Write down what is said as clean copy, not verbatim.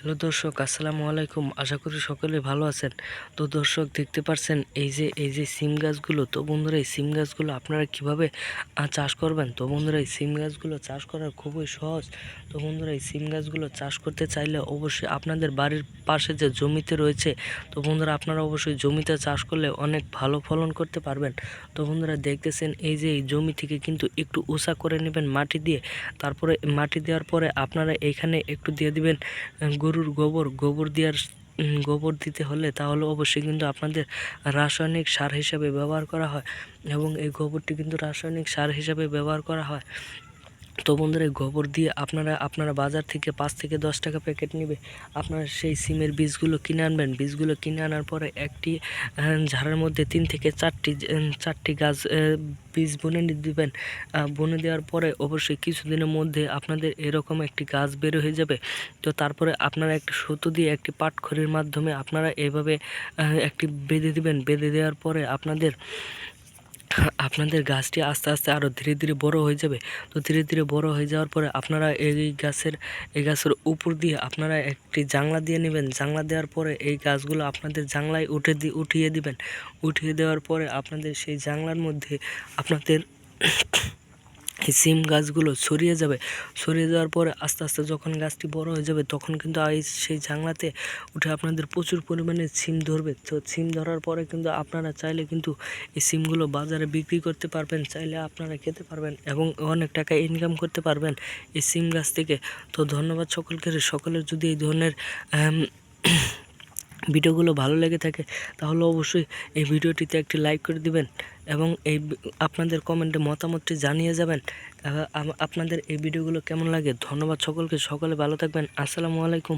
Hello দর্শক, আসসালামু আলাইকুম। আশা করি সকলে ভালো আছেন। তো দর্শক, দেখতে পাচ্ছেন এই যে সিম গাছগুলো। তো বন্ধুরা, এই সিম গাছগুলো আপনারা কিভাবে চাষ করবেন। তো বন্ধুরা, এই সিম গাছগুলো চাষ করা খুবই সহজ। তো বন্ধুরা, এই সিম গাছগুলো চাষ করতে চাইলে অবশ্যই আপনাদের বাড়ির পাশে যে জমিতে রয়েছে, তো বন্ধুরা আপনারা অবশ্যই জমিতে চাষ করলে অনেক ভালো ফলন করতে পারবেন। তো বন্ধুরা, দেখতেছেন এই যে এই জমি থেকে কিন্তু একটু উঁচা করে নেবেন মাটি দিয়ে। তারপরে মাটি দেওয়ার পরে আপনারা এখানে একটু দিয়ে দিবেন গরুর গোবর দিতে হলে তাহলে অবশ্যই কিন্তু আপনাদের রাসায়নিক সার হিসাবে ব্যবহার করা হয়, এবং এই গোবরটি কিন্তু রাসায়নিক সার হিসাবে ব্যবহার করা হয়। তো বন্ধুরা, এই গোবর দিয়ে আপনারা বাজার থেকে 5 থেকে 10 টাকা প্যাকেট নেবে। আপনারা সেই সিমের বীজগুলো কিনে আনবেন। বীজগুলো কিনে আনার পরে একটি ঝাড়ের মধ্যে 3 থেকে 4টি গাছ বীজ বুনে দিবেন। বুনে দেওয়ার পরে অবশ্যই কিছুদিনের মধ্যে আপনাদের এরকম একটি গাছ বের হয়ে যাবে। তো তারপরে আপনারা একটি সুতো দিয়ে একটি পাটখড়ির মাধ্যমে আপনারা এভাবে একটি বেঁধে দিবেন। বেঁধে দেওয়ার পরে আপনাদের গাছটি আস্তে আস্তে আরও ধীরে ধীরে বড় হয়ে যাবে। তো ধীরে ধীরে বড় হয়ে যাওয়ার পরে আপনারা এই গাছের উপর দিয়ে আপনারা একটি জাংলা দিয়ে নেবেন। জাংলা দেওয়ার পরে এই গাছগুলো আপনাদের জাংলায় উঠিয়ে দিবেন। উঠিয়ে দেওয়ার পরে আপনাদের সেই জাংলার মধ্যে আপনাদের এই সিম গাছগুলো ছড়িয়ে যাবে। ছড়িয়ে যাওয়ার পরে আস্তে আস্তে যখন গাছটি বড় হয়ে যাবে, তখন কিন্তু সেই জাংলাতে উঠে আপনাদের প্রচুর পরিমাণে সিম ধরবে। তো সিম ধরার পরে কিন্তু আপনারা চাইলে কিন্তু এই সিমগুলো বাজারে বিক্রি করতে পারবেন, চাইলে আপনারা খেতে পারবেন এবং অনেক টাকা ইনকাম করতে পারবেন এই সিম গাছ থেকে। তো ধন্যবাদ সকলকে। সকলের যদি এই ধরনের ভিডিওগুলো ভালো লেগে থাকে তাহলে অবশ্যই এই ভিডিওটিতে একটি লাইক করে দিবেন এবং আপনাদের কমেন্টে মতামতটি জানিয়ে যাবেন আপনাদের এই ভিডিওগুলো কেমন লাগে। ধন্যবাদ সকলকে। সকলে ভালো থাকবেন। আসসালামু আলাইকুম।